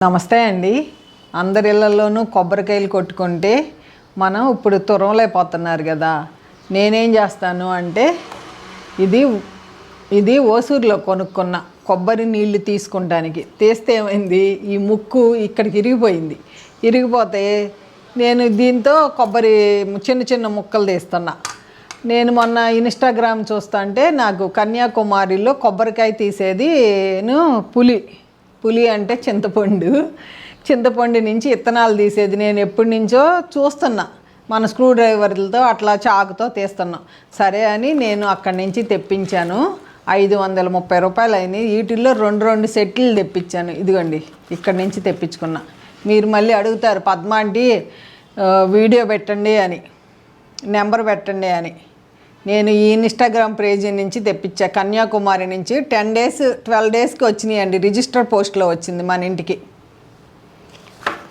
నమస్తే అండి. అందరి ఇళ్లలోనూ కొబ్బరికాయలు కొట్టుకుంటే మనం ఇప్పుడు తురవలేకపోతున్నారు కదా. నేనేం చేస్తాను అంటే ఇది ఓసూరులో కొనుక్కున్న కొబ్బరి నీళ్లు తీసుకుంటానికి తీస్తే ఏమైంది, ఈ ముక్కు ఇక్కడికి ఇరిగిపోతే నేను దీంతో కొబ్బరి చిన్న చిన్న ముక్కలు తీస్తున్నా. నేను మొన్న ఇన్స్టాగ్రామ్ చూస్తుంటే నాకు కన్యాకుమారిలో కొబ్బరికాయ తీసేది పులి అంటే చింతపండు నుంచి ఇత్తనాలు తీసేది నేను ఎప్పటి నుంచో చూస్తున్నా. మన స్క్రూ డ్రైవర్లతో అట్లా చాకుతో తీస్తున్నాం. సరే అని నేను అక్కడి నుంచి తెప్పించాను. 530 రూపాయలు అయినాయి. వీటిల్లో రెండు సెట్లు తెప్పించాను. ఇదిగోండి ఇక్కడి నుంచి తెప్పించుకున్నా. మీరు మళ్ళీ అడుగుతారు పద్మాంటి వీడియో పెట్టండి అని, నెంబర్ పెట్టండి అని. నేను ఈ ఇన్స్టాగ్రామ్ పేజీ నుంచి తెప్పించా. కన్యాకుమారి నుంచి 12 డేస్కి వచ్చినాయండి. రిజిస్టర్ పోస్ట్లో వచ్చింది మన ఇంటికి.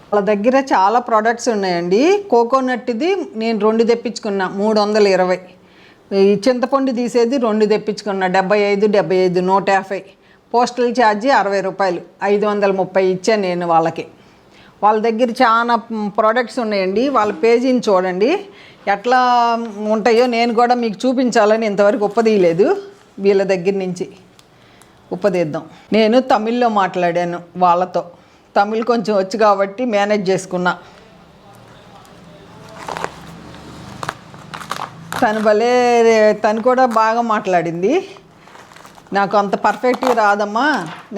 వాళ్ళ దగ్గర చాలా ప్రోడక్ట్స్ ఉన్నాయండి. కోకోనట్ది నేను 2 తెప్పించుకున్నా, 320. ఈ చింతపండు తీసేది 2 తెప్పించుకున్నా, 75 150. పోస్టల్ ఛార్జీ 60 రూపాయలు, 530 ఇచ్చాను నేను వాళ్ళకి. వాళ్ళ దగ్గర చాలా ప్రోడక్ట్స్ ఉన్నాయండి. వాళ్ళ పేజీని చూడండి ఎట్లా ఉంటాయో. నేను కూడా మీకు చూపించాలని ఇంతవరకు ఉప్పదీయలేదు. వీళ్ళ దగ్గర నుంచి ఉప్పదీద్దాం. నేను తమిళ్లో మాట్లాడాను వాళ్ళతో. తమిళ్ కొంచెం వచ్చు కాబట్టి మేనేజ్ చేసుకున్నా. తను కూడా బాగా మాట్లాడింది. నాకు అంత పర్ఫెక్ట్గా రాదమ్మా,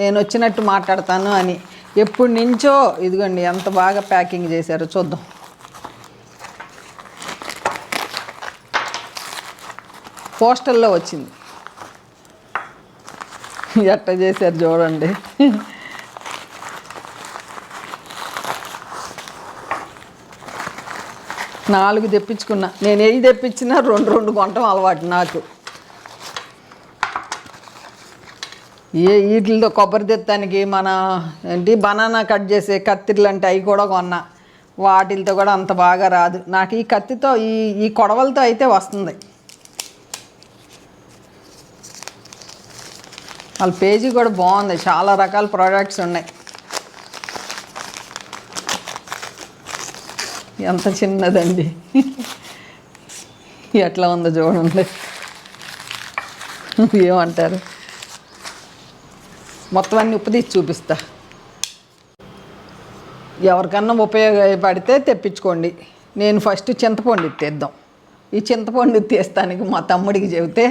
నేను వచ్చినట్టు మాట్లాడతాను అని. ఎప్పటి నుంచో ఇదిగోండి ఎంత బాగా ప్యాకింగ్ చేశారో చూద్దాం. పోస్టల్లో వచ్చింది. ఎట్లా చేశారు చూడండి. 4 తెప్పించుకున్నా. నేను ఏది తెప్పించినా 2 కొనటం అలవాటు నాకు. వీటితో కొబ్బరి తెత్తానికి మన బనానా కట్ చేసే కత్తిర్లు అంటే అవి కూడా కొన్నా. వాటితో కూడా అంత బాగా రాదు నాకు. ఈ కత్తితో ఈ కొడవలతో అయితే వస్తుంది. వాళ్ళ పేజీ కూడా బాగుంది. చాలా రకాల ప్రోడక్ట్స్ ఉన్నాయి. ఎంత చిన్నదండి, ఎట్లా ఉందో చూడండి. ఏమంటారు, మొత్తం అన్నీ ఉప్పు తీసి చూపిస్తా. ఎవరికన్నా ఉపయోగపడితే తెప్పించుకోండి. నేను ఫస్ట్ చింతపండు తీద్దాం. ఈ చింతపండు తీస్తానికి మా తమ్ముడికి చెబితే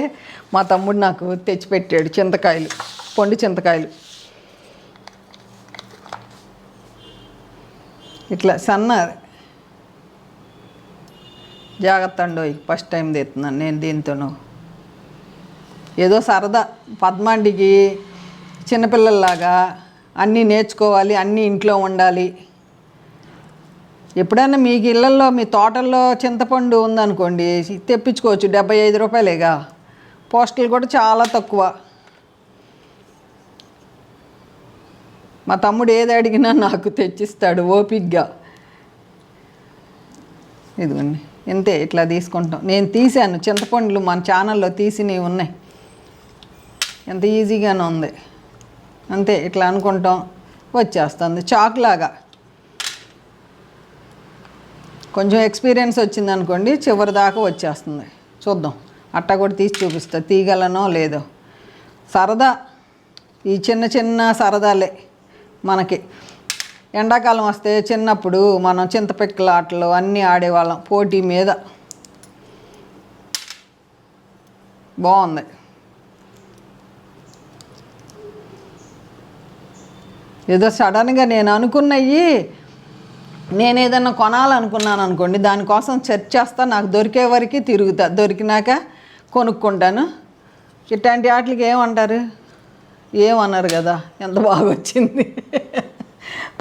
మా తమ్ముడు నాకు తెచ్చిపెట్టాడు చింతకాయలు. ఇట్లా సన్న జాగ్రత్త అండోయ్. ఫస్ట్ టైం తీస్తున్నాను నేను దీంతోను. ఏదో సరదా, పద్మాంటికి చిన్నపిల్లల్లాగా అన్నీ నేర్చుకోవాలి, అన్నీ ఇంట్లో ఉండాలి. ఎప్పుడైనా మీకు ఇళ్ళల్లో మీ తోటల్లో చింతపండు ఉందనుకోండి, తెప్పించుకోవచ్చు. 75 రూపాయలేగా. పోస్టల్ కూడా చాలా తక్కువ. మా తమ్ముడు ఏది అడిగినా నాకు తెచ్చిస్తాడు ఓపిగ్గా. ఇదిగోండి ఇంతే, ఇట్లా తీసుకుంటాం. నేను తీసాను చింతపండులు, మన ఛానల్లో తీసినవి ఉన్నాయి. ఎంత ఈజీగానే ఉంది. అంతే, ఇట్లా అనుకుంటాం వచ్చేస్తుంది చాకులాగా. కొంచెం ఎక్స్పీరియన్స్ వచ్చిందనుకోండి చివరి దాకా వచ్చేస్తుంది. చూద్దాం, అట్టా కూడా తీసి చూపిస్తా తీయగలనో లేదో. సరదా, ఈ చిన్న సరదాలే మనకి. ఎండాకాలం వస్తే చిన్నప్పుడు మనం చింతపిక్కల ఆటలు అన్నీ ఆడేవాళ్ళం పోటీ మీద. బాగుంది. ఏదో సడన్గా నేను అనుకున్నవి, నేను ఏదన్నా కొనాలనుకున్నాను అనుకోండి, దానికోసం సెర్చ్ చేస్తా. నాకు దొరికే వరకు తిరుగుతా, దొరికినాక కొనుక్కుంటాను. ఇట్లాంటి వాటికి ఏమంటారు, ఏమన్నారు కదా. ఎంత బాగా వచ్చింది.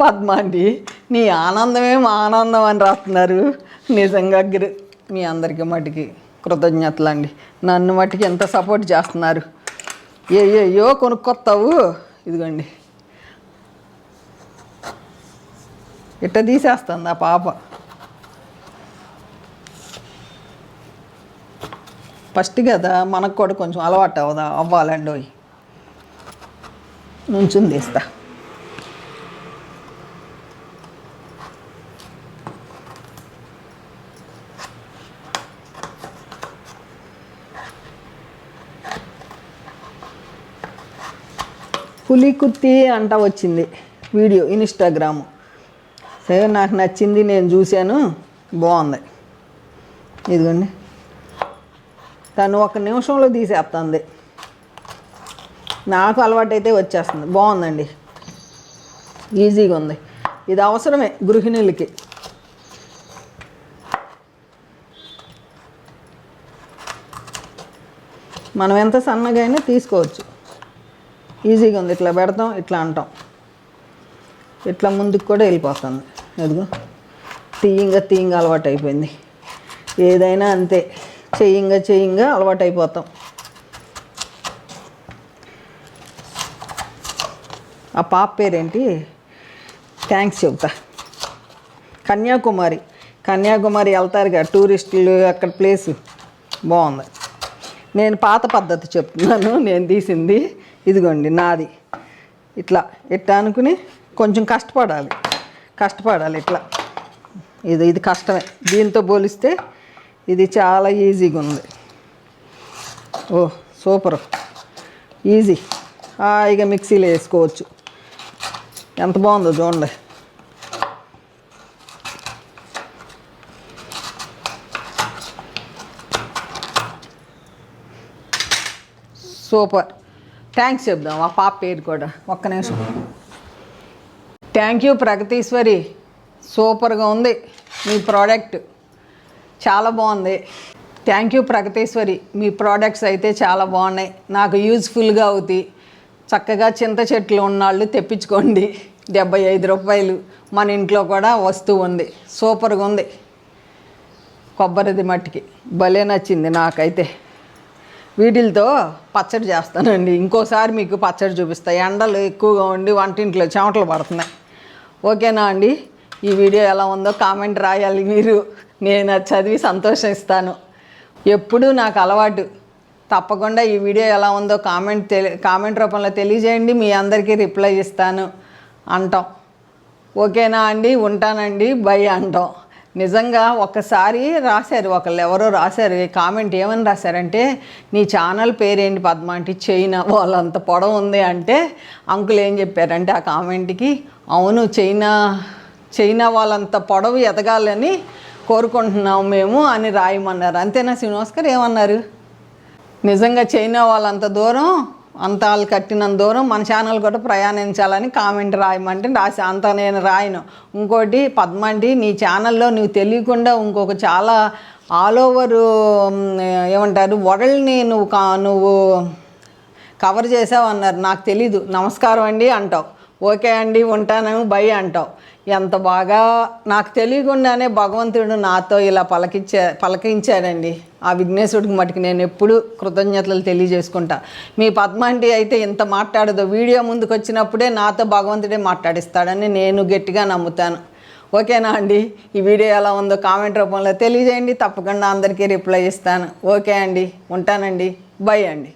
పద్మాంటి నీ ఆనందమే మా ఆనందం అని రాస్తున్నారు. నిజంగా మీ అందరికీ మటుకి కృతజ్ఞతలు అండి. నన్ను మటుకి ఎంత సపోర్ట్ చేస్తున్నారు. ఏయో కొనుక్కొస్తావు. ఇదిగోండి ఇట్ట తీసేస్తుంది ఆ పాప. ఫస్ట్ కదా, మనకు కూడా కొంచెం అలవాటు అవ్వాలండి. నుంచుని తీస్తా. పులికుత్తి అంట వచ్చింది వీడియో ఇన్స్టాగ్రాము. సరే నాకు నచ్చింది, నేను చూశాను, బాగుంది. ఇదిగోండి, తను 1 నిమిషంలో తీసేస్తుంది. నాకు అలవాటైతే వచ్చేస్తుంది. బాగుందండి, ఈజీగా ఉంది. ఇది అవసరమే గృహిణులకి. మనం ఎంత సన్నగా అయినా తీసుకోవచ్చు. ఈజీగా ఉంది. ఇట్లా పెడతాం, ఇట్లా అంటాం, ఇట్లా ముందుకు కూడా వెళ్ళిపోతుంది. అదిగో తీయంగా అలవాటు అయిపోయింది. ఏదైనా అంతే, చేయంగా అలవాటు అయిపోతాం. ఆ పాప పేరేంటి, థ్యాంక్స్ చెప్తా. కన్యాకుమారి వెళ్తారుగా టూరిస్టులు, అక్కడ ప్లేసు బాగుంది. నేను పాత పద్ధతి చెప్తున్నాను, నేను తీసింది. ఇదిగోండి నాది. ఇట్లా అనుకుని కొంచెం కష్టపడాలి ఇట్లా. ఇది కష్టమే, దీంతో పోలిస్తే ఇది చాలా ఈజీగా ఉంది. ఓ సూపర్, ఈజీ. ఇక మిక్సీలో వేసుకోవచ్చు. ఎంత బాగుందో చూడండి. సూపర్. థ్యాంక్స్ చెప్దాం ఆ పాప పేరు కూడా. 1 నిమిషం. థ్యాంక్ యూ ప్రగతీశ్వరి, సూపర్గా ఉంది మీ ప్రోడక్ట్, చాలా బాగుంది. థ్యాంక్ యూ ప్రగతీశ్వరి, మీ ప్రోడక్ట్స్ అయితే చాలా బాగున్నాయి, నాకు యూజ్ఫుల్గా అవుతాయి. చక్కగా చింత చెట్లు ఉన్నవాళ్ళు తెప్పించుకోండి. 75 రూపాయలు. మన ఇంట్లో కూడా వస్తువు ఉంది. సూపర్గా ఉంది. కొబ్బరిది మట్టికి భలే నచ్చింది నాకైతే. వీటితో పచ్చడి చేస్తానండి. ఇంకోసారి మీకు పచ్చడి చూపిస్తాను. ఎండలు ఎక్కువగా ఉండి వంటింట్లో చెమటలు పడుతున్నాయి. ఓకేనా అండి? ఈ వీడియో ఎలా ఉందో కామెంట్ రాయాలి మీరు. నేను అది చదివి సంతోషిస్తాను. ఎప్పుడూ నాకు అలవాటు. తప్పకుండా ఈ వీడియో ఎలా ఉందో కామెంట్ రూపంలో తెలియజేయండి. మీ అందరికీ రిప్లై ఇస్తాను అంటాం. ఓకేనా అండి? ఉంటానండి, బై అంటాం. నిజంగా ఒక్కసారి రాశారు, ఎవరో రాశారు కామెంట్. ఏమని రాశారంటే, నీ ఛానల్ పేరేంటి పద్మ అంటే చైనా వాళ్ళంత పొడవు ఉంది అంటే, అంకుల్ ఏం చెప్పారంటే ఆ కామెంట్కి, అవును చైనా వాళ్ళంత పొడవు ఎదగాలని కోరుకుంటున్నాం మేము అని రాయమన్నారు. అంతేనా శ్రీనివాస్కర్? ఏమన్నారు? నిజంగా చైనా వాళ్ళంత దూరం, అంత వాళ్ళు కట్టినంత దూరం మన ఛానల్ కూడా ప్రయాణించాలని కామెంట్ రాయమంటే రాసి, అంత నేను రాయను. ఇంకోటి పద్మ అంటే నీ ఛానల్లో నువ్వు తెలియకుండా ఇంకొక చాలా ఆల్ ఓవర్ ఏమంటారు వరల్డ్ని నువ్వు కవర్ చేసావు అన్నారు. నాకు తెలీదు. నమస్కారం అండి అంటావు. ఓకే అండి ఉంటాను, బై అంటావు. ఎంత బాగా నాకు తెలియకుండానే భగవంతుడు నాతో ఇలా పలకించాడండి. ఆ విఘ్నేశ్వరుడికి మటుకు నేను ఎప్పుడు కృతజ్ఞతలు తెలియజేసుకుంటా. మీ పద్మాంటి అయితే ఇంత మాట్లాడదు. వీడియో ముందుకు వచ్చినప్పుడే నాతో భగవంతుడే మాట్లాడిస్తాడని నేను గట్టిగా నమ్ముతాను. ఓకేనా అండి? ఈ వీడియో ఎలా ఉందో కామెంట్ రూపంలో తెలియజేయండి. తప్పకుండా అందరికీ రిప్లై ఇస్తాను. ఓకే అండి, ఉంటానండి, బై అండి.